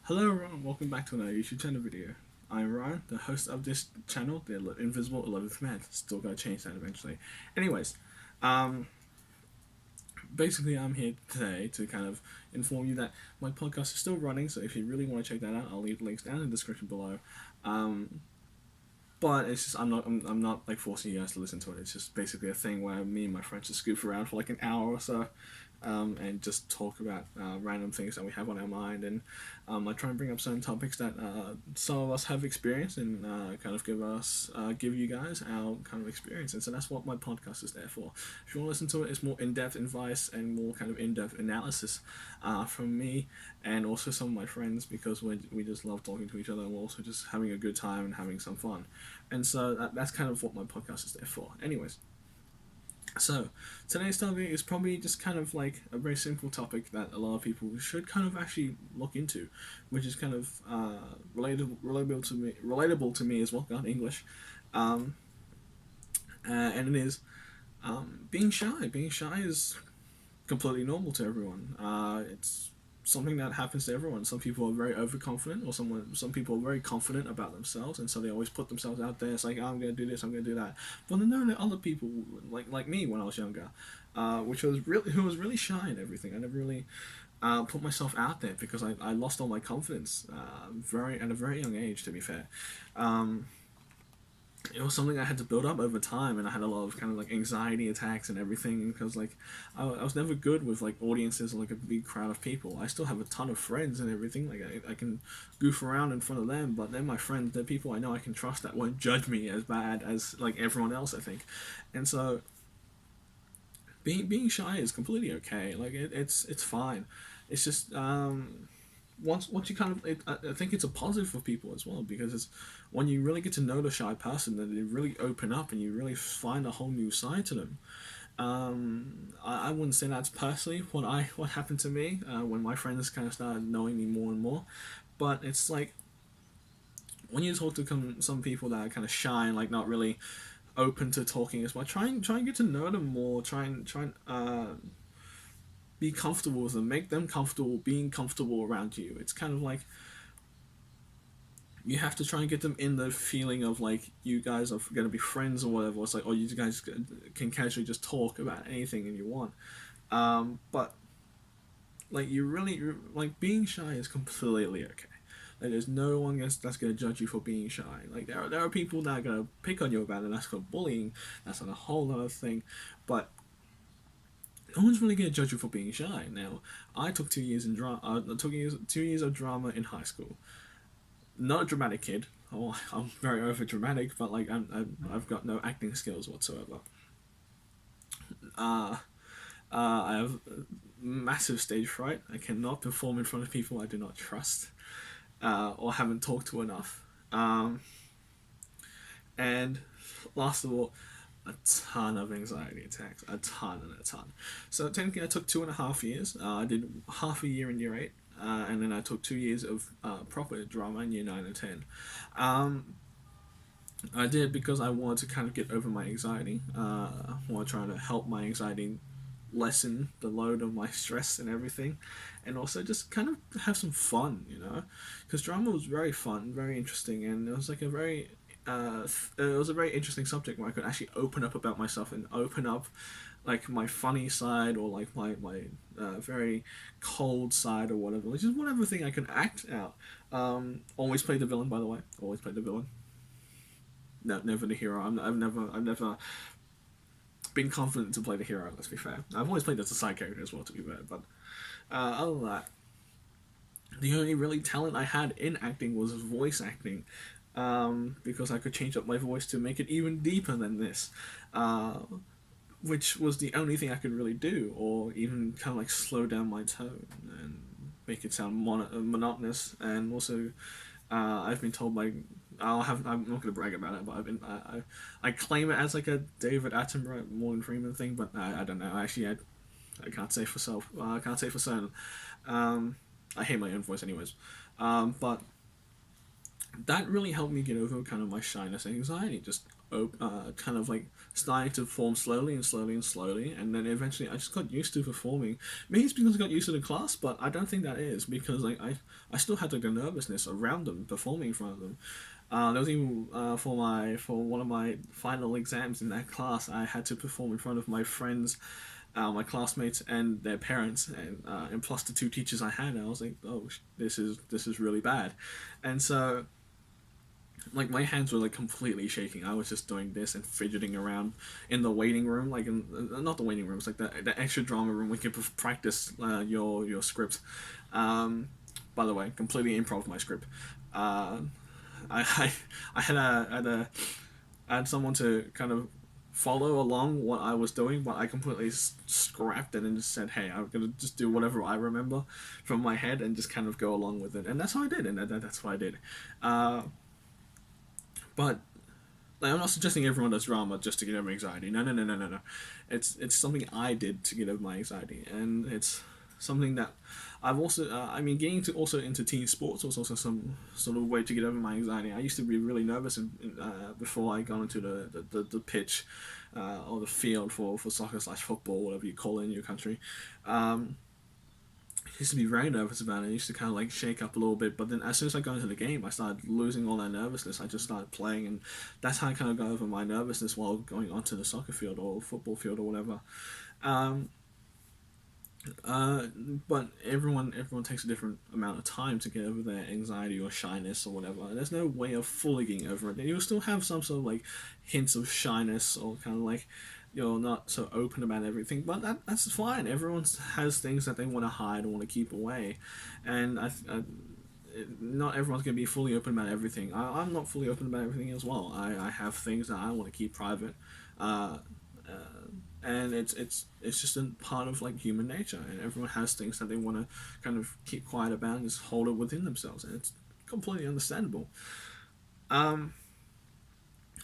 Hello everyone, welcome back to another YouTube channel video. I'm Ryan, the host of this channel, the Invisible 11th Man. Still gotta change that eventually. Anyways, um, basically I'm here today to kind of inform you that my podcast is still running, so if you really want to check that out, I'll leave links down in the description below. Um, but it's just I'm not like forcing you guys to listen to it. It's just basically a thing where me and my friends just goof around for like an hour or so, and just talk about random things that we have on our mind. And I try and bring up certain topics that some of us have experienced and kind of give you guys our kind of experience. And so that's what my podcast is there for. If you want to listen to it, it's more in-depth advice and more kind of in-depth analysis from me and also some of my friends, because we just love talking to each other and we're also just having a good time and having some fun. And so that's kind of what my podcast is there for. Anyways, so today's topic is probably just kind of like a very simple topic that a lot of people should kind of actually look into, which is kind of relatable to me as well. God, English, um, and it is being shy. Being shy is completely normal to everyone. It's something that happens to everyone. Some people are very overconfident, or some people are very confident about themselves, and so they always put themselves out there. It's like, oh, I'm gonna do this, I'm gonna do that. But then there are other people like me when I was younger, who was really shy and everything. I never really put myself out there because I lost all my confidence very at a very young age. To be fair. It was something I had to build up over time, and I had a lot of kind of like anxiety attacks and everything because like I was never good with like audiences or like a big crowd of people. I still have a ton of friends and everything. Like I can goof around in front of them, but they're my friends. They're people I know I can trust that won't judge me as bad as like everyone else, I think. And so being shy is completely okay. Like it's fine. It's just once you kind of I think it's a positive for people as well, because it's when you really get to know the shy person, that they really open up and you really find a whole new side to them. I wouldn't say that's personally what happened to me when my friends kind of started knowing me more and more, but it's like when you talk to some people that are kind of shy and like not really open to talking as well, try and get to know them more. Try and be comfortable with them, make them comfortable being comfortable around you. It's kind of like you have to try and get them in the feeling of like you guys are going to be friends or whatever. It's like, oh, you guys can casually just talk about anything and you want. But like like being shy is completely okay. Like there's no one that's gonna judge you for being shy. Like there are people that are gonna pick on you about it. And that's called bullying. That's on a whole other thing. But no one's really gonna judge you for being shy. Now, I took 2 years in drama. I took 2 years of drama in high school. Not a dramatic kid. Oh, I'm very over dramatic, but like I've got no acting skills whatsoever. Uh, I have massive stage fright. I cannot perform in front of people I do not trust or haven't talked to enough. And last of all, a ton of anxiety attacks, a ton and a ton. So technically, I took 2.5 years. I did half a year in year eight, and then I took 2 years of proper drama in year nine and ten. Um, I did because I wanted to kind of get over my anxiety. While trying to help my anxiety lessen the load of my stress and everything, and also just kind of have some fun, because drama was very fun, very interesting, and it was like it was a very interesting subject where I could actually open up about myself and open up like my funny side or like my very cold side or whatever, like just whatever thing I can act out. Always played the villain, by the way. Always played the villain. No, never the hero. I've never been confident to play the hero. Let's be fair. I've always played as a side character as well, to be fair. But other than that, the only really talent I had in acting was voice acting, because I could change up my voice to make it even deeper than this, which was the only thing I could really do, or even kind of like slow down my tone and make it sound monotonous. And also, I've been told by I'm not going to brag about it, but I claim it as like a David Attenborough, Morgan Freeman thing, but I don't know. Actually, I can't say for self. I can't say for certain. I hate my own voice, anyways. But that really helped me get over kind of my shyness and anxiety. Just kind of like starting to form slowly and slowly and slowly, and then eventually I just got used to performing. Maybe it's because I got used to the class, but I don't think that is because like I still had like the nervousness around them performing in front of them. There was even for one of my final exams in that class, I had to perform in front of my friends, my classmates, and their parents, and plus the two teachers I had. And I was like, oh, this is really bad, and so like my hands were like completely shaking. I was just doing this and fidgeting around in the waiting room, like in not the waiting room, it's like the extra drama room. We could practice your script. Um, by the way, completely improv my script. Uh, I I I had someone to kind of follow along what I was doing, but I completely scrapped it and just said, "Hey, I'm gonna just do whatever I remember from my head and just kind of go along with it." And that's what I did, and that's what I did. Uh, but like, I'm not suggesting everyone does drama just to get over anxiety. No, no, no, no, no, no. It's something I did to get over my anxiety, and it's something that I've also. I mean, getting to also into team sports was also some sort of way to get over my anxiety. I used to be really nervous before I got into the pitch, or the field for soccer slash football, whatever you call it in your country. Um, used to be very nervous about it. I used to kind of like shake up a little bit, but then as soon as I got into the game, I started losing all that nervousness. I just started playing, and that's how I kind of got over my nervousness while going onto the soccer field or football field or whatever. Um, uh, but everyone takes a different amount of time to get over their anxiety or shyness or whatever. There's no way of fully getting over it. You'll still have some sort of like hints of shyness or kind of like you're not so open about everything, but that's fine. Everyone has things that they want to hide or want to keep away, and not everyone's gonna be fully open about everything. I'm not fully open about everything as well. I have things that I want to keep private. Uh, and it's just a part of like human nature, and everyone has things that they want to kind of keep quiet about and just hold it within themselves, and it's completely understandable. um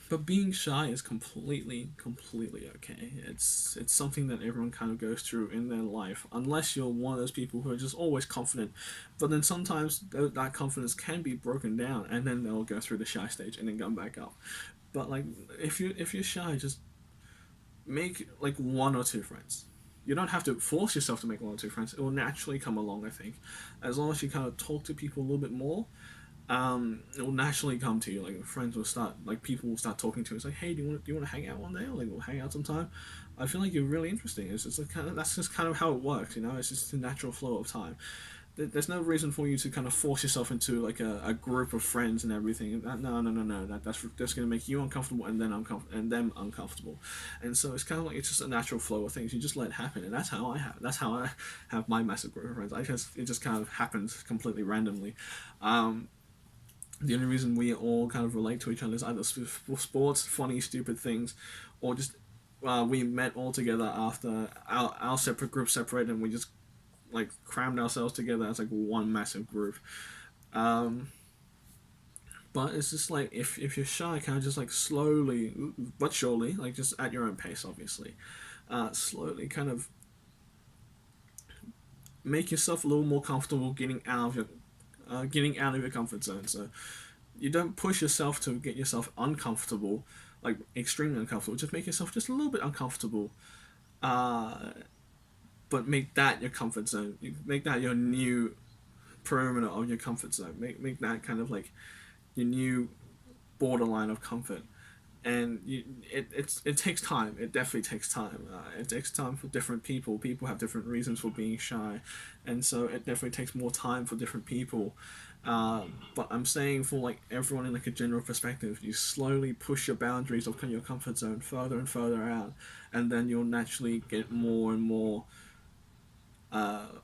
but being shy is completely okay. It's something that everyone kind of goes through in their life, unless you're one of those people who are just always confident, but then sometimes that confidence can be broken down, and then they'll go through the shy stage and then come back up. But like, if you're shy, just make like one or two friends. You don't have to force yourself to make one or two friends. It will naturally come along, I think. As long as you kind of talk to people a little bit more, it will naturally come to you. Like friends will start, like people will start talking to you. It's like, hey, do you want to hang out one day, or like we'll hang out sometime? I feel like you're really interesting. It's just like kind of that's just kind of how it works, you know. It's just a natural flow of time. There's no reason for you to kind of force yourself into like a group of friends and everything. No, no, no, no. That's going to make you uncomfortable and then and them uncomfortable. And so it's kind of like it's just a natural flow of things. You just let it happen, and that's how I have my massive group of friends. It just kind of happens completely randomly. Um, the only reason we all kind of relate to each other is either sports, funny, stupid things, or just we met all together after our separate groups separated, and we just like crammed ourselves together as like one massive group. Um, but it's just like if you're shy, kind of just like slowly but surely, like just at your own pace, obviously, slowly kind of make yourself a little more comfortable getting out of your comfort zone. So you don't push yourself to get yourself uncomfortable, like extremely uncomfortable. Just make yourself just a little bit uncomfortable. Uh, but make that your comfort zone. You make that your new perimeter of your comfort zone. Make that kind of like your new borderline of comfort. And it takes time. It definitely takes time. It takes time for different people. People have different reasons for being shy, and so it definitely takes more time for different people. But I'm saying for like everyone in like a general perspective, you slowly push your boundaries of your comfort zone further and further out, and then you'll naturally get more and more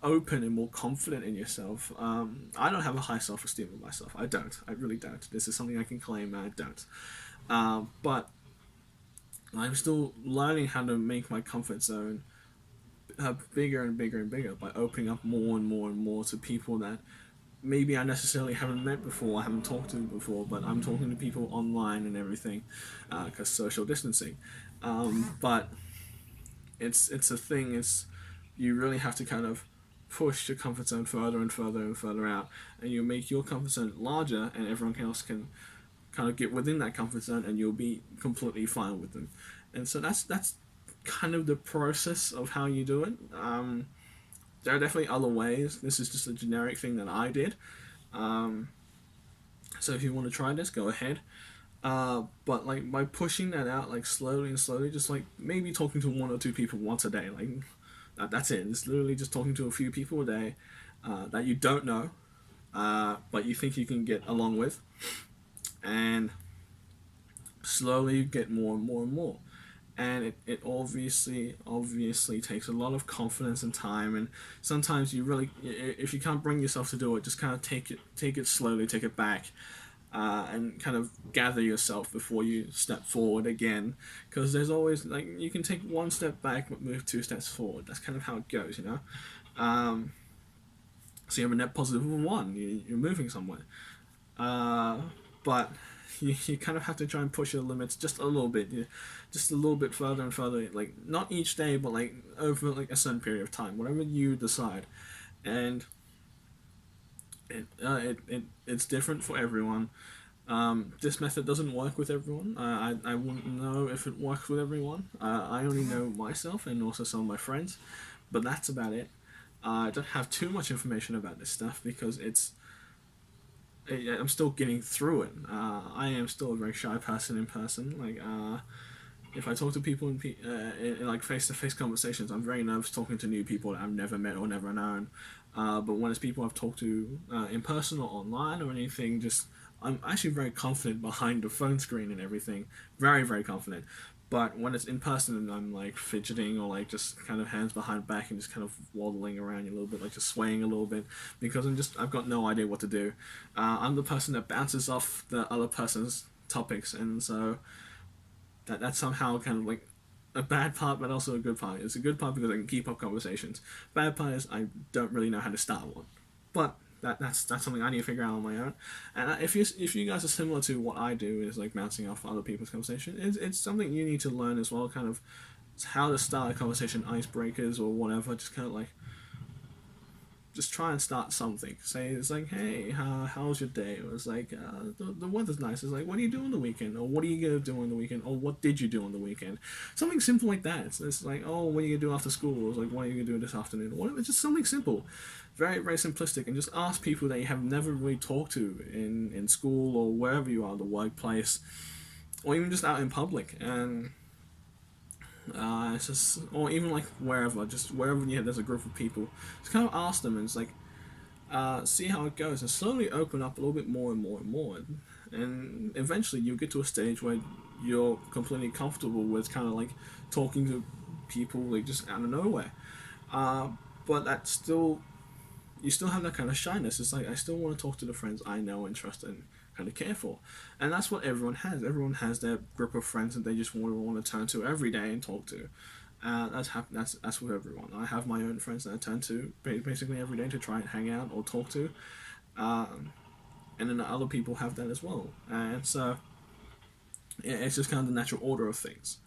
open and more confident in yourself. I don't have a high self esteem of myself. I don't. I really don't. This is something I can claim. I don't. But I'm still learning how to make my comfort zone bigger and bigger and bigger by opening up more and more and more to people that maybe I necessarily haven't met before, I haven't talked to before, but I'm talking to people online and everything because social distancing. But it's a thing. It's you really have to kind of push your comfort zone further and further and further out, and you make your comfort zone larger, and everyone else can kind of get within that comfort zone, and you'll be completely fine with them. And so that's kind of the process of how you do it. There are definitely other ways. This is just a generic thing that I did. Um, so if you want to try this, go ahead. But like by pushing that out like slowly and slowly, just like maybe talking to one or two people once a day, like that's it. It's literally just talking to a few people a day that you don't know, but you think you can get along with, and slowly get more and more and more. And it obviously takes a lot of confidence and time, and sometimes you really, if you can't bring yourself to do it, just kind of take it slowly, take it back, and kind of gather yourself before you step forward again, because there's always like you can take one step back but move two steps forward. That's kind of how it goes, you know. So you have a net positive of one. You're moving somewhere, but you kind of have to try and push your limits just a little bit, just a little bit further and further. Like not each day, but like over like a certain period of time, whatever you decide, and it's different for everyone. This method doesn't work with everyone. I wouldn't know if it works with everyone. I only know myself and also some of my friends, but that's about it. I don't have too much information about this stuff because I'm still getting through it. I am still a very shy person in person. Like, if I talk to people in like face-to-face conversations, I'm very nervous talking to new people that I've never met or never known. But when it's people I've talked to in person or online or anything, just I'm actually very confident behind the phone screen and everything. Very, very confident. But when it's in person, I'm like fidgeting or like just kind of hands behind back and just kind of waddling around a little bit, like just swaying a little bit, because I've got no idea what to do. I'm the person that bounces off the other person's topics, and so that's somehow kind of like a bad part, but also a good part. It's a good part because I can keep up conversations. Bad part is I don't really know how to start one, but that's something I need to figure out on my own. And if you guys are similar to what I do, is like bouncing off other people's conversation, it's something you need to learn as well. Kind of how to start a conversation, icebreakers or whatever. Just kind of like just try and start something. Say it's like, hey, how's your day? Or it's like, the weather's nice. It's like, what do you do on the weekend? Or what are you gonna do on the weekend? Or what did you do on the weekend? Something simple like that. It's like, oh, what are you gonna do after school? Or it's like, what are you gonna do this afternoon? Or whatever. It's just something simple, very very simplistic, and just ask people that you have never really talked to in school or wherever you are, the workplace, or even just out in public. And it's just, or even like wherever, just wherever there's a group of people, just kind of ask them, and it's like, see how it goes, and slowly open up a little bit more and more and more, and eventually you'll get to a stage where you're completely comfortable with kind of like talking to people like just out of nowhere. Uh, but that's still, you still have that kind of shyness. It's like I still want to talk to the friends I know and trust and kind of care for, and that's what everyone has. Everyone has their group of friends that they just want to turn to every day and talk to. That's with everyone. I have my own friends that I turn to basically every day to try and hang out or talk to, and then other people have that as well. And so it's just kind of the natural order of things.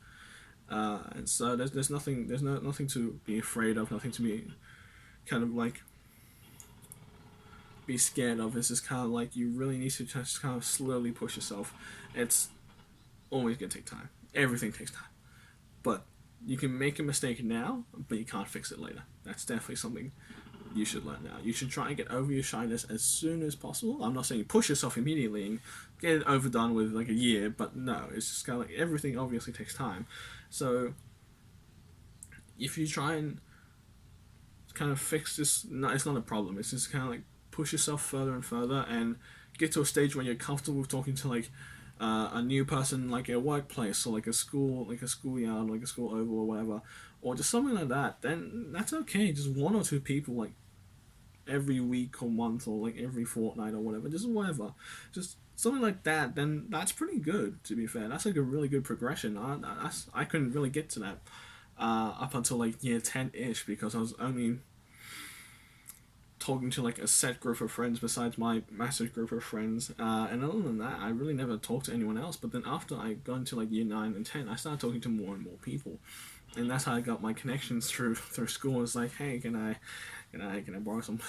And so there's nothing to be afraid of, nothing to be kind of like be scared of. It's just kind of like you really need to just kind of slowly push yourself. It's always gonna take time. Everything takes time, but you can make a mistake now, but you can't fix it later. That's definitely something you should learn now. You should try and get over your shyness as soon as possible. I'm not saying you push yourself immediately and get it overdone with like a year, but no, it's just kind of like everything obviously takes time. So if you try and kind of fix this, no, it's not a problem. It's just kind of like push yourself further and further and get to a stage where you're comfortable with talking to like a new person, like a workplace or like a schoolyard, like a school oval or whatever, or just something like that. Then that's okay. Just one or two people, like every week or month or like every fortnight or whatever, just whatever, just something like that. Then that's pretty good. To be fair, that's like a really good progression. I couldn't really get to that up until like year 10 ish, because I was only talking to like a set group of friends besides my massive group of friends, and other than that I really never talked to anyone else. But then after I got into like year 9 and 10, I started talking to more and more people, and that's how I got my connections through school. It's like, hey, can I borrow some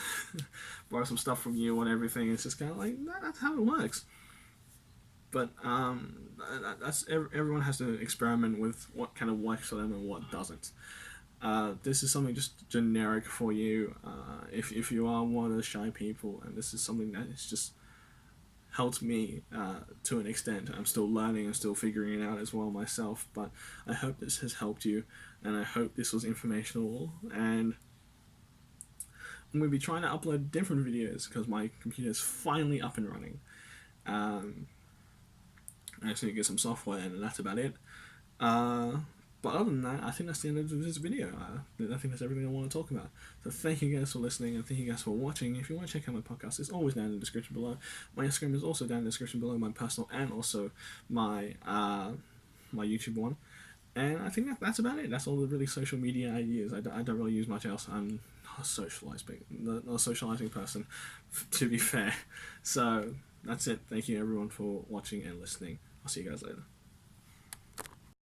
borrow some stuff from you and everything. It's just kind of like that's how it works. But that's everyone has to experiment with what kind of works for them and what doesn't. This is something just generic for you. If you are one of the shy people, and this is something that is just helped me to an extent. I'm still learning and still figuring it out as well myself, but I hope this has helped you, and I hope this was informational. And I'm going to be trying to upload different videos because my computer is finally up and running. I just need to get some software in, and that's about it. But other than that, I think that's the end of this video. I think that's everything I want to talk about. So thank you guys for listening, and thank you guys for watching. If you want to check out my podcast, it's always down in the description below. My Instagram is also down in the description below, my personal and also my my YouTube one. And I think that's about it. That's all the really social media I use. I don't really use much else. I'm not a socializing person, to be fair. So that's it. Thank you everyone for watching and listening. I'll see you guys later.